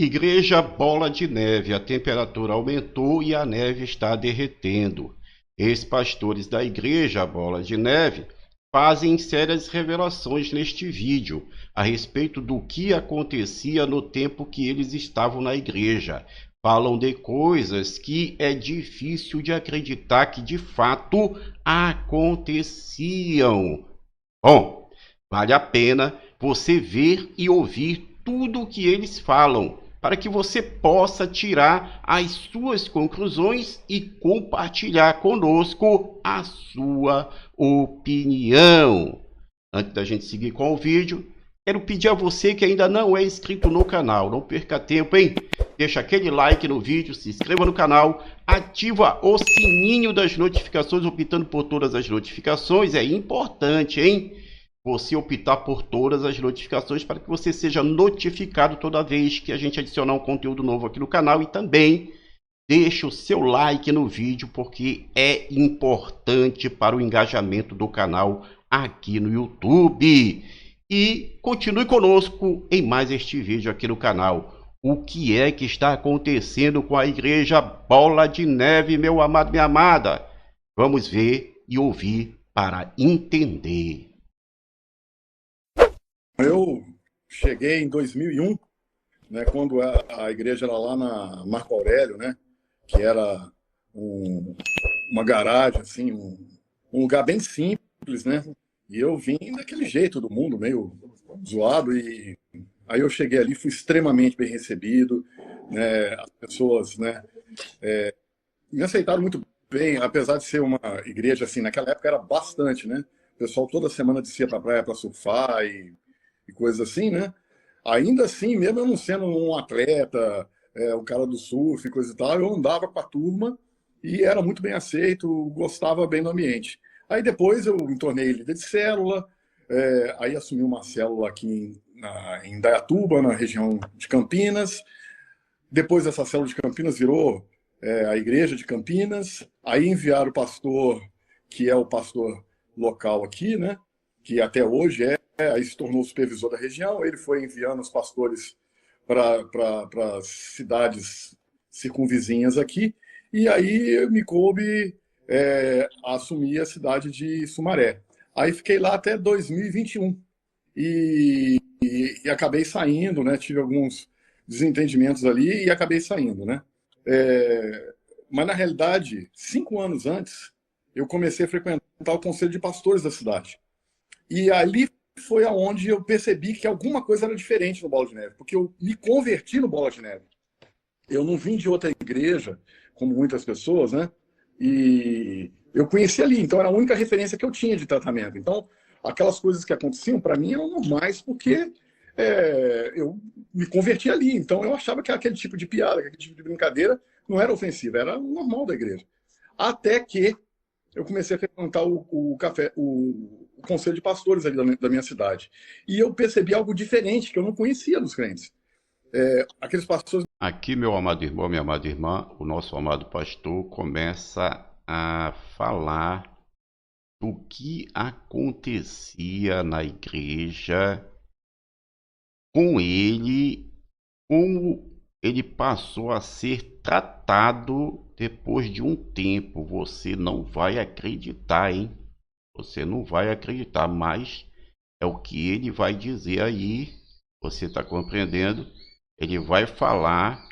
Igreja Bola de Neve, a temperatura aumentou e a neve está derretendo. Ex-pastores da Igreja Bola de Neve fazem sérias revelações neste vídeo a respeito do que acontecia no tempo que eles estavam na igreja. Falam de coisas que é difícil de acreditar que de fato aconteciam. Bom, vale a pena você ver e ouvir tudo o que eles falam, para que você possa tirar as suas conclusões e compartilhar conosco a sua opinião. Antes da gente seguir com o vídeo, quero pedir a você que ainda não é inscrito no canal, não perca tempo, hein? Deixa aquele like no vídeo, se inscreva no canal, ativa o sininho das notificações, optando por todas as notificações, é importante, hein? Você optar por todas as notificações para que você seja notificado toda vez que a gente adicionar um conteúdo novo aqui no canal, e também deixe o seu like no vídeo porque é importante para o engajamento do canal aqui no YouTube. E continue conosco em mais este vídeo aqui no canal. O que é que está acontecendo com a Igreja Bola de Neve, meu amado, minha amada? Vamos ver e ouvir para entender. Eu cheguei em 2001, né, quando a igreja era lá na Marco Aurélio, né, que era uma garagem, assim, um lugar bem simples, né? E eu vim daquele jeito do mundo, meio zoado, e aí eu cheguei ali, fui extremamente bem recebido, né? As pessoas, né, me aceitaram muito bem, apesar de ser uma igreja, assim, naquela época era bastante, né? O pessoal toda semana descia para a praia para surfar e coisas assim, né? Ainda assim, mesmo eu não sendo um atleta, o cara do surf e coisa e tal, eu andava com a turma e era muito bem aceito, gostava bem do ambiente. Aí depois eu me tornei líder de célula, aí assumi uma célula aqui em Indaiatuba, na região de Campinas. Depois essa célula de Campinas virou a igreja de Campinas. Aí enviaram o pastor, que é o pastor local aqui, né? Que até hoje aí se tornou supervisor da região. Ele foi enviando os pastores para as cidades circunvizinhas aqui, e aí me coube assumir a cidade de Sumaré. Aí fiquei lá até 2021 e acabei saindo, né? Tive alguns desentendimentos ali e acabei saindo, né? Mas na realidade, 5 anos antes, eu comecei a frequentar o conselho de pastores da cidade. E ali foi aonde eu percebi que alguma coisa era diferente no Bola de Neve, porque eu me converti no Bola de Neve. Eu não vim de outra igreja, como muitas pessoas, né? E eu conheci ali, então era a única referência que eu tinha de tratamento. Então, aquelas coisas que aconteciam para mim eram normais, porque eu me converti ali. Então, eu achava que aquele tipo de piada, aquele tipo de brincadeira não era ofensiva, era normal da igreja. Até que eu comecei a frequentar o conselho de pastores ali da minha cidade. E eu percebi algo diferente que eu não conhecia dos crentes. Aqueles pastores. Aqui, meu amado irmão, minha amada irmã, o nosso amado pastor começa a falar do que acontecia na igreja com ele, como ele passou a ser tratado depois de um tempo. Você não vai acreditar, hein? Você não vai acreditar, mas é o que ele vai dizer aí. Você está compreendendo? Ele vai falar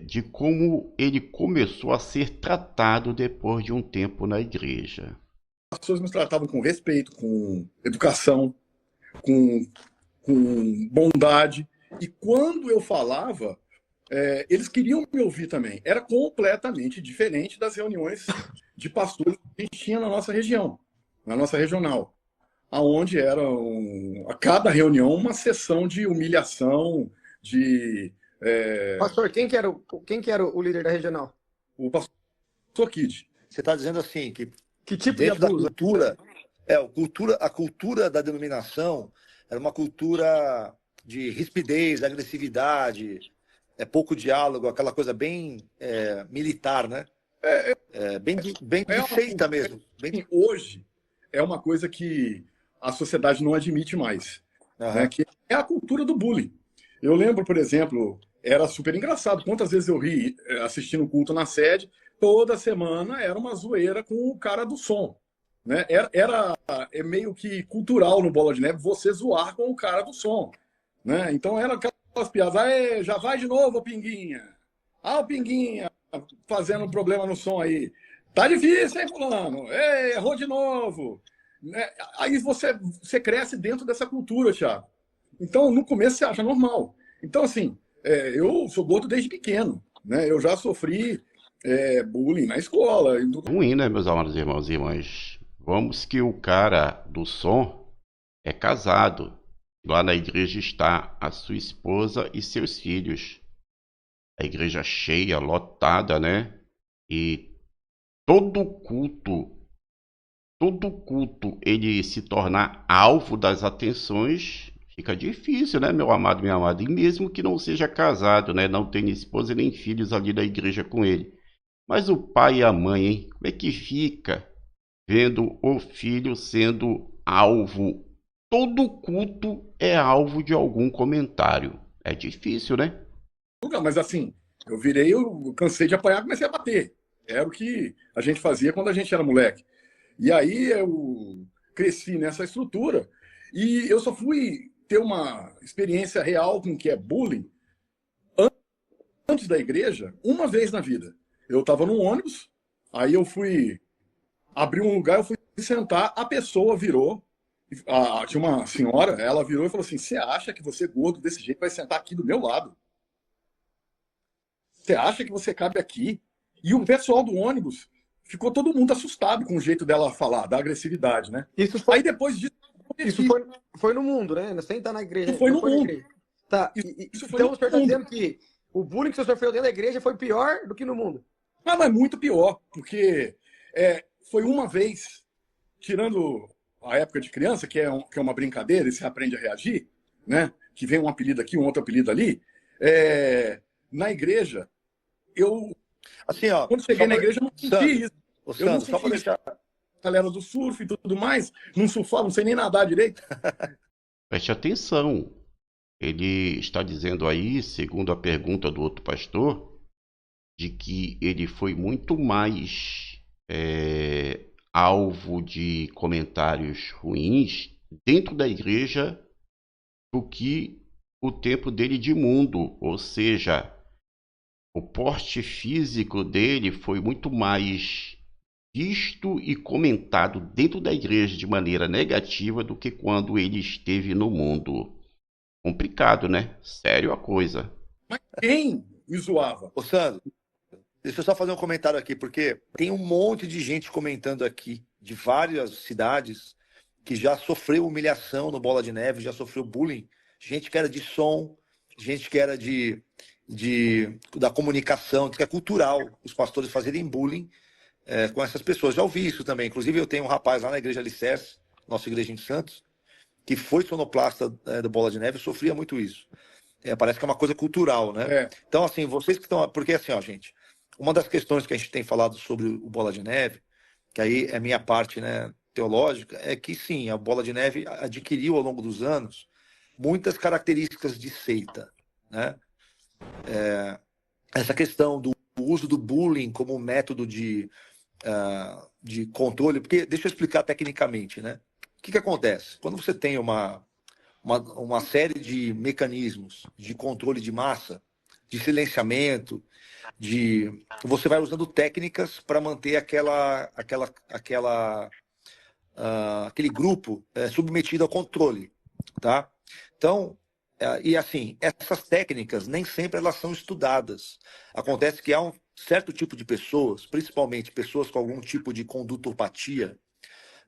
de como ele começou a ser tratado depois de um tempo na igreja. As pessoas me tratavam com respeito, com educação, com, com bondade. E quando eu falava, eles queriam me ouvir também. Era completamente diferente das reuniões de pastores que a gente tinha na nossa região, na nossa regional, aonde era a cada reunião uma sessão de humilhação, de Pastor, quem que era o líder da regional? o pastor Kid. Você está dizendo assim, Que tipo de dentro da abuso? cultura, a cultura da denominação era uma cultura de rispidez, agressividade, pouco diálogo, aquela coisa bem militar, né? Bem de seita mesmo. Hoje é uma coisa que a sociedade não admite mais, né? Que é a cultura do bullying. Eu lembro, por exemplo, era super engraçado. Quantas vezes eu ri assistindo o culto na sede, toda semana era uma zoeira com o cara do som. Né? É meio que cultural no Bola de Neve você zoar com o cara do som. Né? Então era aquelas piadas, "Aê, já vai de novo, Pinguinha. Ah, o Pinguinha fazendo um problema no som aí. Tá difícil, hein, fulano? Ei, errou de novo. Né? Aí você cresce dentro dessa cultura, Thiago. Então, no começo, você acha normal. Então, assim, eu sou gordo desde pequeno. Né? Eu já sofri bullying na escola. E tudo. Ruim, né, meus amados irmãos e irmãs? Vamos que o cara do som é casado. Lá na igreja está a sua esposa e seus filhos. A igreja cheia, lotada, né? E todo culto, ele se tornar alvo das atenções, fica difícil, né, meu amado, minha amada? E mesmo que não seja casado, né? Não tenha esposa nem filhos ali da igreja com ele. Mas o pai e a mãe, hein? Como é que fica vendo o filho sendo alvo? Todo culto é alvo de algum comentário. É difícil, né? Mas assim, eu cansei de apanhar, comecei a bater. Era o que a gente fazia quando a gente era moleque. E aí eu cresci nessa estrutura e eu só fui ter uma experiência real com o que é bullying antes da igreja, uma vez na vida. Eu estava num ônibus, aí eu fui abrir um lugar, eu fui sentar, a pessoa virou, tinha uma senhora, ela virou e falou assim: "Você acha que você gordo desse jeito vai sentar aqui do meu lado? Você acha que você cabe aqui?" E o pessoal do ônibus ficou todo mundo assustado com o jeito dela falar, da agressividade, né? Isso foi, Aí depois disso, isso foi no mundo, né? Sem estar na igreja. isso foi Não no foi na mundo. igreja. Tá. Isso foi Então no o senhor está mundo. dizendo que o bullying que o senhor sofreu dentro da igreja foi pior do que no mundo? Mas muito pior, porque foi uma vez, tirando a época de criança, que é uma brincadeira e você aprende a reagir, né? Que vem um apelido aqui, um outro apelido ali. Na igreja, eu, Assim, ó, quando cheguei na igreja, eu não senti isso. Eu não Sandro, só para senti isso. deixar. Galera do surf e tudo mais, não surfava, não sei nem nadar direito. Preste atenção. Ele está dizendo aí, segundo a pergunta do outro pastor, de que ele foi muito mais alvo de comentários ruins dentro da igreja do que o tempo dele de mundo. Ou seja, o porte físico dele foi muito mais visto e comentado dentro da igreja de maneira negativa do que quando ele esteve no mundo. Complicado, né? Sério a coisa. Mas quem me zoava? Ô, Sandro, deixa eu só fazer um comentário aqui, porque tem um monte de gente comentando aqui, de várias cidades, que já sofreu humilhação no Bola de Neve, já sofreu bullying. Gente que era de som, gente que era da comunicação, que é cultural, os pastores fazerem bullying com essas pessoas. Já ouvi isso também. Inclusive, eu tenho um rapaz lá na Igreja Alicerce, nossa igreja em Santos, que foi sonoplasta do Bola de Neve e sofria muito isso. Parece que é uma coisa cultural, né? Então, assim, vocês que estão... Porque, assim, ó, gente, uma das questões que a gente tem falado sobre o Bola de Neve, que aí é minha parte, né, teológica, é que, sim, a Bola de Neve adquiriu, ao longo dos anos, muitas características de seita, né? Essa questão do uso do bullying como método de controle, porque deixa eu explicar tecnicamente, né? O que acontece? Quando você tem uma série de mecanismos de controle de massa, de silenciamento, você vai usando técnicas para manter aquele grupo submetido ao controle, tá? Então, e assim, essas técnicas nem sempre elas são estudadas. Acontece que há um certo tipo de pessoas, principalmente pessoas com algum tipo de condutopatia,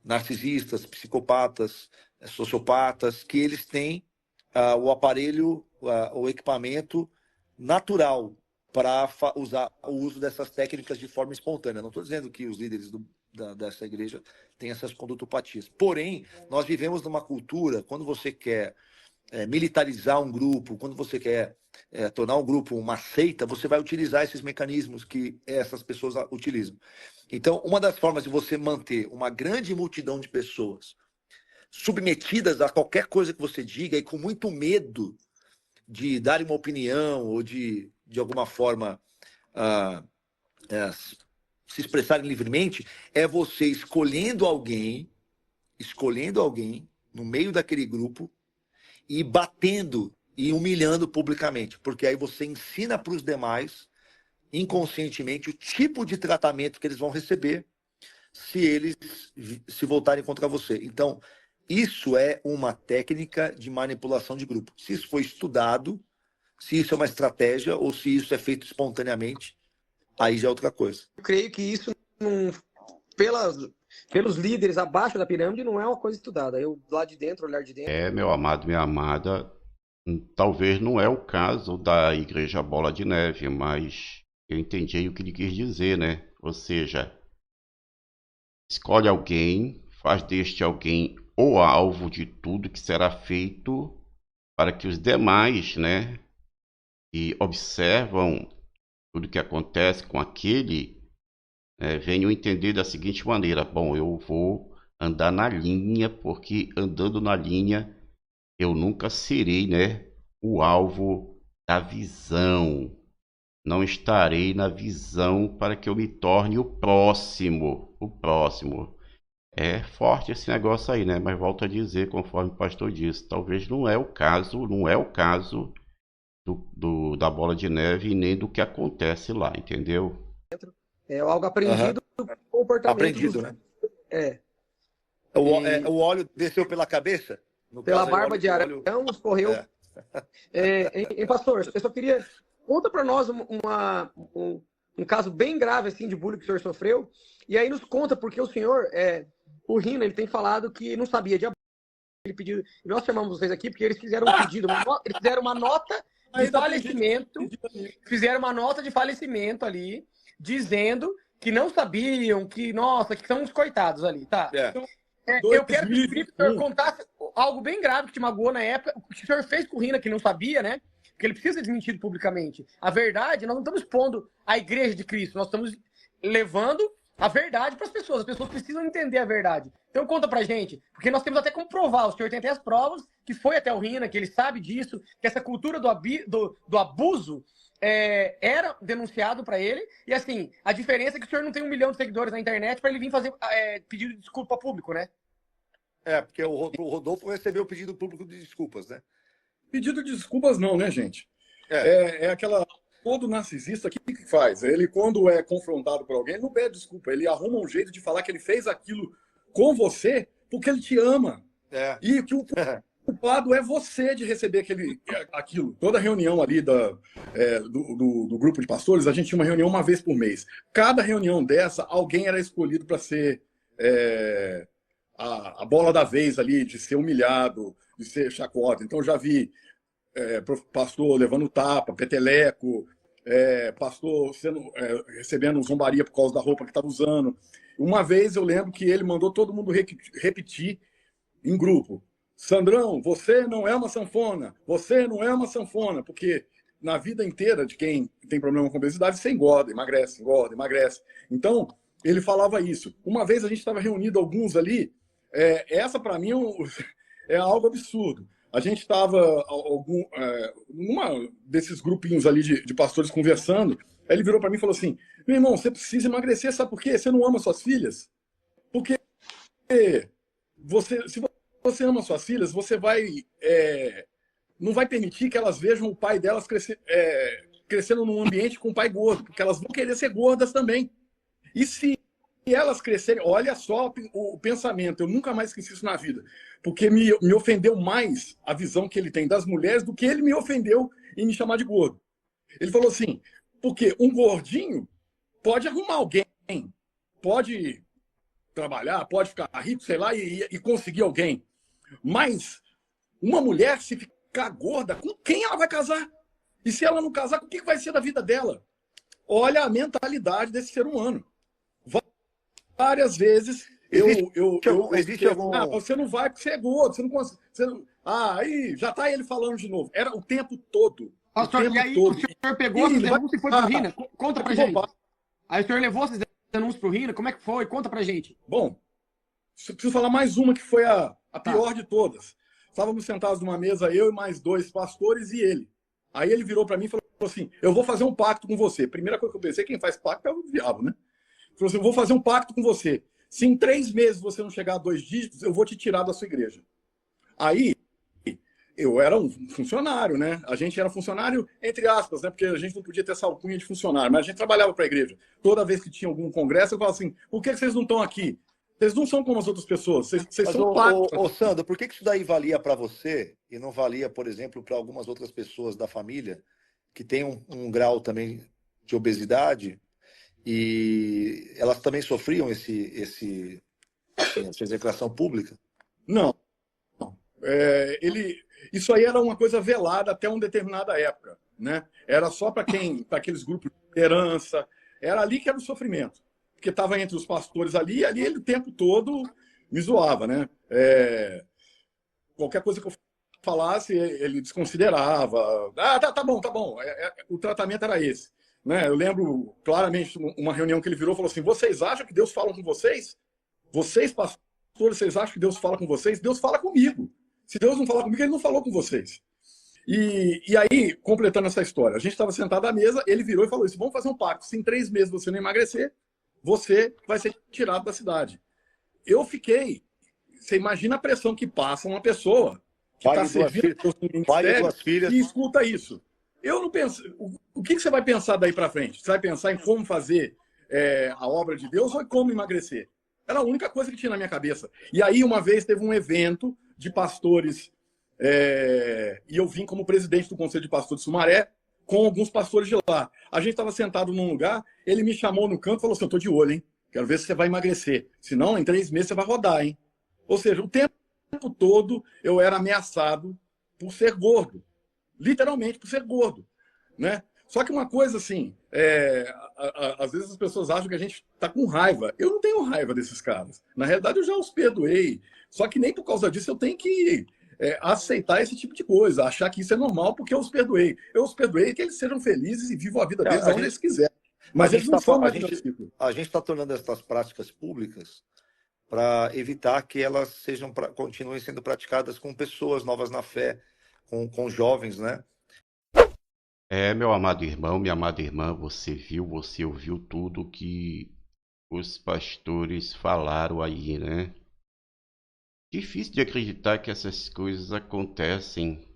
narcisistas, psicopatas, sociopatas, que eles têm o aparelho, o equipamento natural para usar o uso dessas técnicas de forma espontânea. Não estou dizendo que os líderes dessa igreja têm essas condutopatias. Porém, nós vivemos numa cultura, quando você quer militarizar um grupo, quando você quer tornar um grupo uma seita, você vai utilizar esses mecanismos que essas pessoas utilizam. Então, uma das formas de você manter uma grande multidão de pessoas submetidas a qualquer coisa que você diga e com muito medo de dar uma opinião ou de alguma forma se expressarem livremente, é você escolhendo alguém no meio daquele grupo e batendo e humilhando publicamente, porque aí você ensina para os demais, inconscientemente, o tipo de tratamento que eles vão receber se eles se voltarem contra você. Então, isso é uma técnica de manipulação de grupo. Se isso foi estudado, se isso é uma estratégia ou se isso é feito espontaneamente, aí já é outra coisa. Eu creio que isso, pelos líderes abaixo da pirâmide, não é uma coisa estudada. Eu, lá de dentro, olhar de dentro... Meu amado, minha amada, talvez não é o caso da Igreja Bola de Neve, mas eu entendi o que ele quis dizer, né? Ou seja, escolhe alguém, faz deste alguém o alvo de tudo que será feito para que os demais, né, que observam tudo que acontece com aquele, venham entender da seguinte maneira: bom, eu vou andar na linha, porque andando na linha eu nunca serei, né, o alvo da visão. Não estarei na visão para que eu me torne o próximo. O próximo. É forte esse negócio aí, né? Mas volto a dizer, conforme o pastor disse, talvez não é o caso da Bola de Neve e nem do que acontece lá, entendeu? É algo aprendido do comportamento. Aprendido, né? O óleo desceu pela cabeça? Pela barba de Arão, escorreu. Pastor, eu só queria... Conta para nós um caso bem grave assim, de bullying que o senhor sofreu. E aí nos conta, porque o senhor, o Rina, ele tem falado que não sabia de aborto. Ele pediu, nós chamamos vocês aqui porque eles fizeram um pedido, eles fizeram uma nota de falecimento, fizeram uma nota de falecimento ali, dizendo que não sabiam, que, nossa, que são uns coitados ali, tá? Eu quero que o senhor contasse algo bem grave que te magoou na época, o que o senhor fez com o Rina, que não sabia, né? Porque ele precisa ser desmentido publicamente. A verdade, nós não estamos expondo a igreja de Cristo, nós estamos levando a verdade para as pessoas precisam entender a verdade. Então conta pra gente, porque nós temos até como provar, o senhor tem até as provas, que foi até o Rina, que ele sabe disso, que essa cultura do abuso era denunciado para ele, e assim, a diferença é que o senhor não tem 1 milhão de seguidores na internet para ele vir fazer pedido de desculpa público, né? Porque o Rodolfo recebeu o pedido público de desculpas, né? Pedido de desculpas não, né, gente? É aquela... Todo narcisista, o que faz? Ele, quando é confrontado por alguém, ele não pede desculpa. Ele arruma um jeito de falar que ele fez aquilo com você porque ele te ama. E que o culpado é você de receber aquilo. Toda reunião ali do grupo de pastores, a gente tinha uma reunião uma vez por mês. Cada reunião dessa, alguém era escolhido para ser a bola da vez ali, de ser humilhado, de ser chacota. Então já vi pastor levando tapa, peteleco, pastor recebendo zombaria por causa da roupa que estava usando. Uma vez eu lembro que ele mandou todo mundo repetir em grupo: Sandrão, você não é uma sanfona, você não é uma sanfona, porque na vida inteira de quem tem problema com obesidade, você engorda, emagrece, engorda, emagrece. Então, ele falava isso. Uma vez a gente estava reunido alguns ali, essa para mim é algo absurdo. A gente estava numa desses grupinhos ali de pastores conversando, aí ele virou para mim e falou assim: meu irmão, você precisa emagrecer, sabe por quê? Você não ama suas filhas? Porque se você ama suas filhas, você não vai permitir que elas vejam o pai delas crescendo num ambiente com um pai gordo, porque elas vão querer ser gordas também. E se elas crescerem, olha só o pensamento, eu nunca mais esqueci isso na vida, porque me ofendeu mais a visão que ele tem das mulheres do que ele me ofendeu em me chamar de gordo. Ele falou assim: porque um gordinho pode arrumar alguém, pode trabalhar, pode ficar rico, sei lá, e conseguir alguém. Mas uma mulher, se ficar gorda, com quem ela vai casar? E se ela não casar, o que vai ser da vida dela? Olha a mentalidade desse ser humano. Várias vezes existe algum... você não vai porque você é gordo, você não consegue. Aí já tá ele falando de novo. Era o tempo todo. Pastor, e aí o senhor pegou essas denúncias e foi pro Rina? Conta pra gente. Aí o senhor levou essas denúncias pro Rina? Como é que foi? Conta pra gente. Bom, preciso falar mais uma que foi a pior de todas. Estávamos sentados numa mesa, eu e mais 2 pastores e ele. Aí ele virou para mim e falou assim: eu vou fazer um pacto com você. Primeira coisa que eu pensei, quem faz pacto é o diabo, né? Ele falou assim: eu vou fazer um pacto com você. Se em 3 meses você não chegar a 2 dígitos, eu vou te tirar da sua igreja. Aí eu era um funcionário, né? A gente era funcionário, entre aspas, né? Porque a gente não podia ter essa alcunha de funcionário, mas a gente trabalhava para a igreja. Toda vez que tinha algum congresso, eu falava assim: por que vocês não estão aqui? Vocês não são como as outras pessoas, vocês Mas, são pacto. ô, Sandro, por que isso daí valia para você e não valia, por exemplo, para algumas outras pessoas da família que têm um grau também de obesidade e elas também sofriam assim, essa execração pública? Não. Isso aí era uma coisa velada até uma determinada época, né? Era só para para aqueles grupos de liderança, era ali que era o sofrimento, porque estava entre os pastores ali, e ali ele o tempo todo me zoava, né? Qualquer coisa que eu falasse, ele desconsiderava. Ah, tá bom, tá bom. O tratamento era esse, né? Eu lembro claramente uma reunião que ele virou e falou assim: vocês acham que Deus fala com vocês? Vocês, pastores, vocês acham que Deus fala com vocês? Deus fala comigo. Se Deus não falar comigo, ele não falou com vocês. E aí, completando essa história, a gente estava sentado à mesa, ele virou e falou isso: vamos fazer um pacto. Se em 3 meses você não emagrecer, você vai ser tirado da cidade. Eu fiquei... Você imagina a pressão que passa uma pessoa que está servindo no ministério e escuta isso. Eu não penso... O que você vai pensar daí para frente? Você vai pensar em como fazer a obra de Deus ou em como emagrecer? Era a única coisa que tinha na minha cabeça. E aí, uma vez, teve um evento de pastores, e eu vim como presidente do Conselho de Pastores de Sumaré, com alguns pastores de lá. A gente estava sentado num lugar, ele me chamou no canto e falou assim: eu estou de olho, hein? Quero ver se você vai emagrecer. Senão, em 3 meses, você vai rodar, hein? Ou seja, o tempo todo eu era ameaçado por ser gordo. Literalmente, por ser gordo, né? Só que uma coisa assim, às vezes as pessoas acham que a gente está com raiva. Eu não tenho raiva desses caras. Na realidade, eu já os perdoei. Só que nem por causa disso eu tenho que aceitar esse tipo de coisa, achar que isso é normal porque eu os perdoei. Eu os perdoei que eles sejam felizes e vivam a vida deles onde eles quiserem. Mas eles não são mais do meu ciclo. A gente está tornando essas práticas públicas para evitar que elas continuem sendo praticadas com pessoas novas na fé, com jovens, né? Meu amado irmão, minha amada irmã, você ouviu tudo que os pastores falaram aí, né? Difícil de acreditar que essas coisas acontecem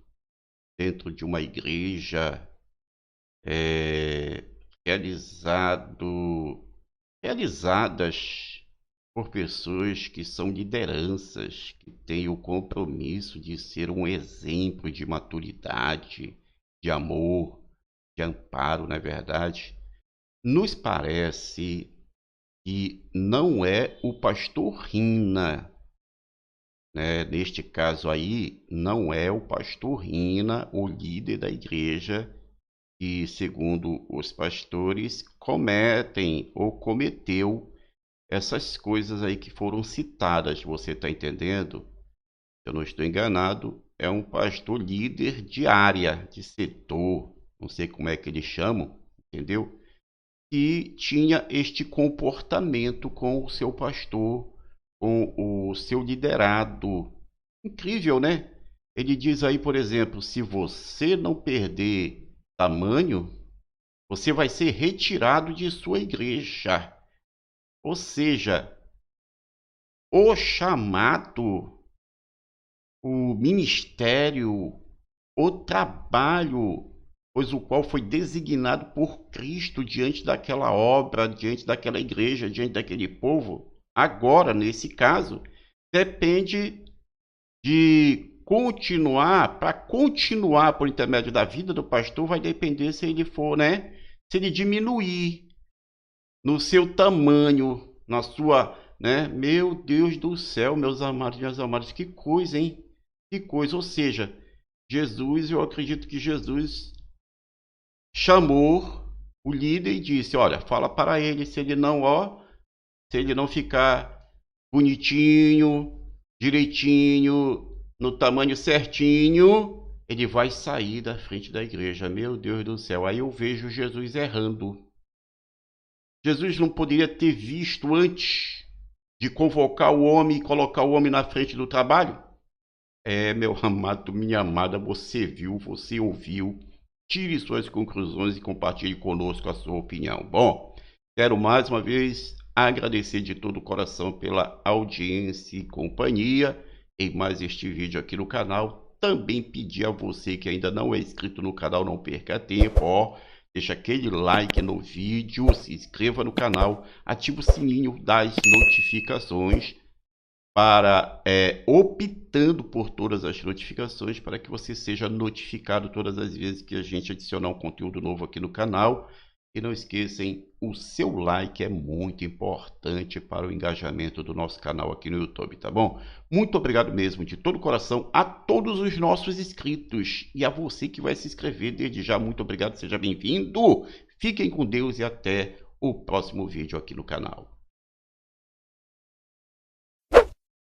dentro de uma igreja, realizadas por pessoas que são lideranças, que têm o compromisso de ser um exemplo de maturidade, de amor, de amparo, na verdade. Nos parece que não é o pastor Rina, né? Neste caso aí, não é o pastor Rina, o líder da igreja, que, segundo os pastores, cometem ou cometeu essas coisas aí que foram citadas. Você está entendendo? Se eu não estou enganado, é um pastor líder de área, de setor, não sei como é que eles chamam, entendeu? E tinha este comportamento com o seu pastor, com o seu liderado. Incrível, né? Ele diz aí, por exemplo, se você não perder tamanho, você vai ser retirado de sua igreja. Ou seja, o chamado, o ministério, o trabalho, pois o qual foi designado por Cristo diante daquela obra, diante daquela igreja, diante daquele povo, agora, nesse caso, depende de para continuar por intermédio da vida do pastor, vai depender se ele for, né? Se ele diminuir no seu tamanho, na sua, né? Meu Deus do céu, meus amados, minhas amadas, que coisa, hein? Que coisa. Ou seja, eu acredito que Jesus chamou o líder e disse: olha, fala para ele, se ele não ficar bonitinho, direitinho, no tamanho certinho, ele vai sair da frente da igreja. Meu Deus do céu. Aí eu vejo Jesus errando. Jesus não poderia ter visto antes de convocar o homem e colocar o homem na frente do trabalho? Meu amado, minha amada, você viu, você ouviu tire suas conclusões e compartilhe conosco a sua opinião. Bom, quero mais uma vez agradecer de todo o coração pela audiência e companhia em mais este vídeo aqui no canal. Também pedir a você que ainda não é inscrito no canal, não perca tempo, ó. Deixa aquele like no vídeo, se inscreva no canal, ative o sininho das notificações para optando por todas as notificações para que você seja notificado todas as vezes que a gente adicionar um conteúdo novo aqui no canal. E não esqueçam, o seu like é muito importante para o engajamento do nosso canal aqui no YouTube, tá bom? Muito obrigado mesmo, de todo o coração, a todos os nossos inscritos. E a você que vai se inscrever desde já, muito obrigado, seja bem-vindo. Fiquem com Deus e até o próximo vídeo aqui no canal.